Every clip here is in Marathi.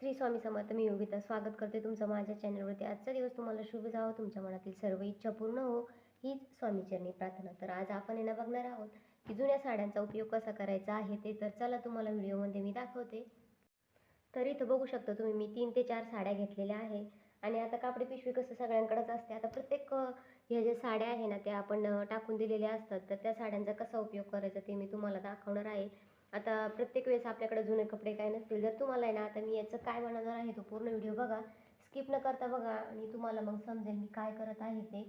श्री स्वामी समर्थ. मी योगिता स्वागत करते तुमचं माझ्या चॅनलवरती. आजचा दिवस तुम्हाला शुभ जावो, तुमच्या मनातील सर्व इच्छा पूर्ण हो हीच स्वामीचरणी प्रार्थना. तर आज आपण यांना बघणार आहोत की जुन्या साड्यांचा उपयोग कसा करायचा आहे ते. तर चला तुम्हाला व्हिडिओमध्ये मी दाखवते. तर इथं बघू शकता तुम्ही मी 3 ते 4 साड्या घेतलेल्या आहे. आणि आता कापडी पिशवी कसं सगळ्यांकडेच असते. आता प्रत्येक ह्या ज्या साड्या आहे ना त्या आपण टाकून दिलेल्या असतात. तर त्या साड्यांचा कसा उपयोग करायचा ते मी तुम्हाला दाखवणार आहे. आता प्रत्येक वेळेस आपल्याकडे जुने कपडे काय नसतील. जर तुम्हाला आहे ना आता मी याचं काय बनवणार आहे तो पूर्ण व्हिडिओ बघा, स्किप न करता बघा आणि तुम्हाला मग समजेल मी काय करत आहे ते.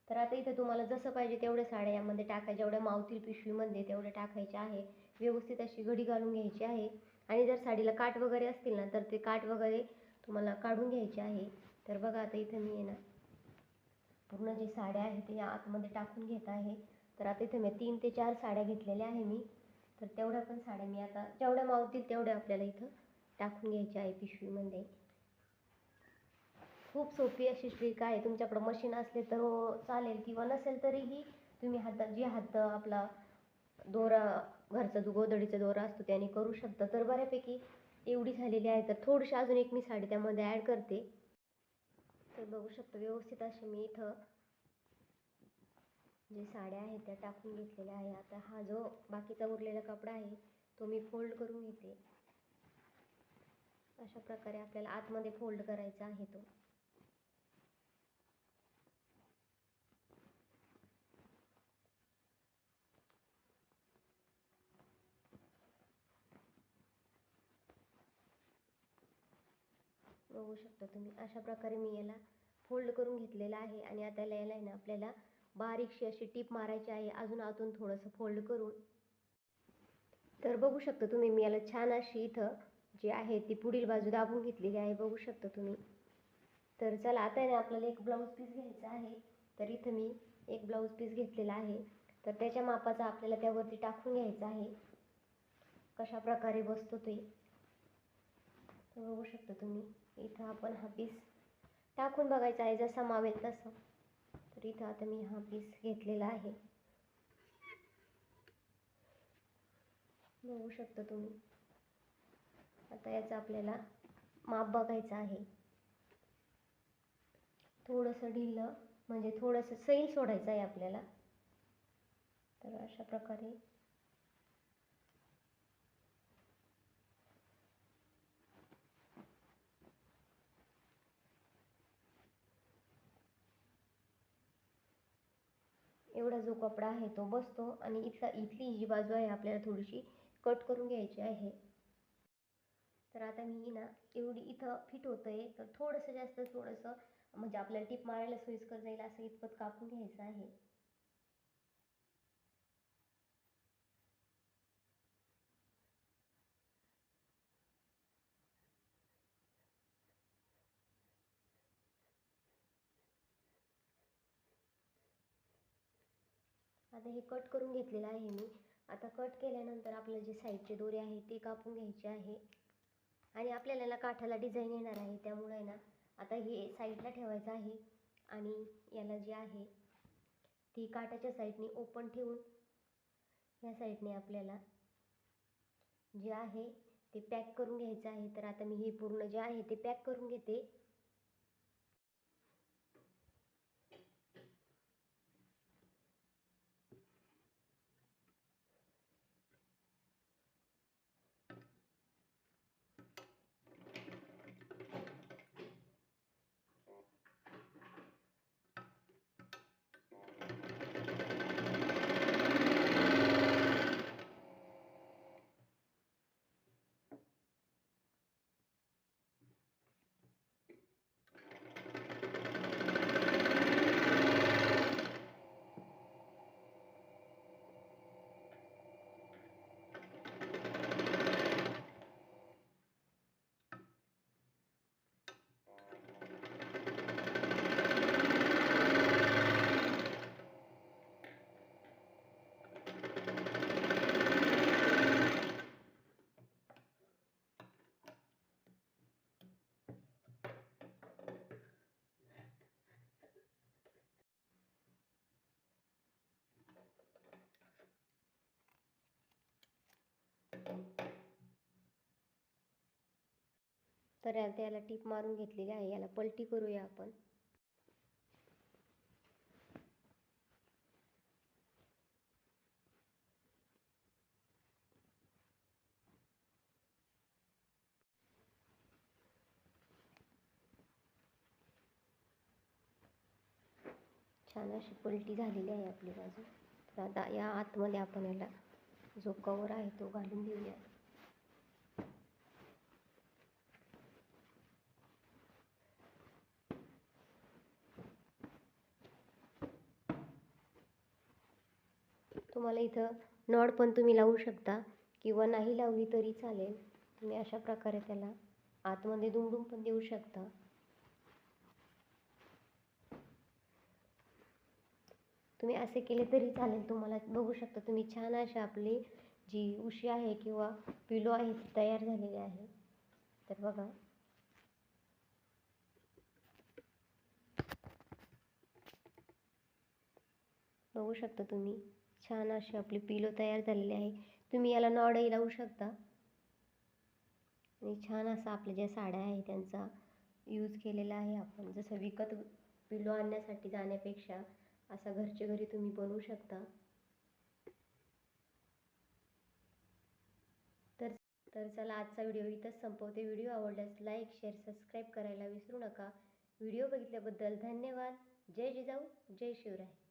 तर आता इथं तुम्हाला जसं पाहिजे तेवढ्या साड्या यामध्ये टाकायच्या, जेवढ्या मावतील पिशवीमध्ये तेवढ्या टाकायच्या आहे. व्यवस्थित अशी घडी घालून घ्यायची आहे. आणि जर साडीला काठ वगैरे असतील ना तर ते काठ वगैरे तुम्हाला काढून घ्यायचे आहे. तर बघा आता इथं मी आहे ना पूर्ण जे साड्या आहेत ते आतमध्ये टाकून घेत आहे. तर आता इथं मी 3 ते 4 साड्या घेतलेल्या आहे मी. तर तेवढ्या पण साड्या मी आता जेवढ्या मावतील तेवढ्या आपल्याला इथं टाकून घ्यायच्या आहे पिशवीमध्ये. खूप सोपी अशी ट्रिक आहे. तुमच्याकडं मशीन असले तर चालेल किंवा नसेल तरीही तुम्ही हात आपला दोरा घरचा जो गोधडीचा दोरा असतो त्याने करू शकता. तर बऱ्यापैकी एवढी झालेली आहे. तर थोडीशी अजून एक मी साडी त्यामध्ये ॲड करते. तर बघू शकता व्यवस्थित अशी मी इथं जे साड्या आहेत त्या टाकून घेतलेल्या आहे. आता हा जो बाकीचा उरलेला कपडा आहे तो मी फोल्ड करून घेते. अशा प्रकारे आपल्याला आतमध्ये फोल्ड करायचा आहे तो. बघू शकता तुम्ही अशा प्रकारे मी याला फोल्ड करून घेतलेला आहे. आणि आता याला आहे ना आपल्याला बारीकशी अशी टीप मारायची आहे अजून आतून थोडंसं फोल्ड करून. तर बघू शकता तुम्ही मी याला छान अशी इथं जी आहे ती पुढील बाजू दाबून घेतलेली आहे. बघू शकता तुम्ही. तर चला आता आहे ना आपल्याला एक ब्लाऊज पीस घ्यायचा आहे. तर इथं मी एक ब्लाऊज पीस घेतलेला आहे. तर त्याच्या मापाचा आपल्याला त्यावरती टाकून घ्यायचा आहे. कशा प्रकारे बसतो ते बघू शकता तुम्ही. इथं आपण हा पीस टाकून बघायचा आहे जसा मावेल तसं. तर इथं आता मी हा पीस घेतलेला आहे. बघू शकता तुम्ही. आता याचा आपल्याला माप बघायचं आहे. थोडंसं ढिलं म्हणजे थोडंसं सैल सोडायचं आहे आपल्याला. तर अशा प्रकारे एवढा जो कपडा आहे तो बसतो. आणि इथली जी बाजू आहे आपल्याला थोडीशी कट करून घ्यायची आहे. तर आता मी ना एवढी इथं फिट होतं आहे तर थोडंसं जास्त थोडंसं म्हणजे आपल्याला टीप मारायला सोयीस्कर जाईल असं इतपत कापून घ्यायचं आहे. आता हे कट करून घेतलेलं आहे मी. आता कट केल्यानंतर आपलं जे साईडचे दोरे आहे ते कापून घ्यायचे आहे. आणि आपल्याला ना काठाला डिझाईन येणार आहे त्यामुळे ना आता हे साईडला ठेवायचं आहे. आणि याला जी आहे ती काठाच्या साईडने ओपन ठेवून या साईडने आपल्याला जे आहे ते पॅक करून घ्यायचं आहे. तर आता मी हे पूर्ण जे आहे ते पॅक करून घेते. तर आता याला टीप मारून घेतलेली आहे. याला पलटी करूया आपण. छान अशी पलटी झालेली आहे आपली बाजू. तर आता या आतमध्ये आपण याला जो कवर आहे तो घालून देऊया. तुम्हाला इथं नॉड पण तुम्ही लावू शकता किंवा नाही लावली तरी चालेल. तुम्ही अशा प्रकारे त्याला आतमध्ये दुमडून पण देऊ शकता. तुम्ही असे केले तरी चालेल. तुम्हाला बघू शकता तुम्ही छान अशी आपली जी उशी आहे किंवा पिलो आहे ती तयार झालेली आहे. तर बघा, बघू शकता तुम्ही छान अशी आपली पिलो तयार झालेली आहे. तुम्ही याला नॉडही लावू शकता आणि छान असं आपल्या ज्या साड्या आहेत त्यांचा यूज केलेला आहे आपण. जसं विकत पिलो आणण्यासाठी जाण्यापेक्षा असा घरच्या घरी तुम्ही बनवू शकता. तर चला, आजचा व्हिडिओ इथंच संपवते. व्हिडिओ आवडल्यास लाईक, शेअर, सबस्क्राईब करायला विसरू नका. व्हिडिओ बघितल्याबद्दल धन्यवाद. जय जिजाऊ, जय शिवराय.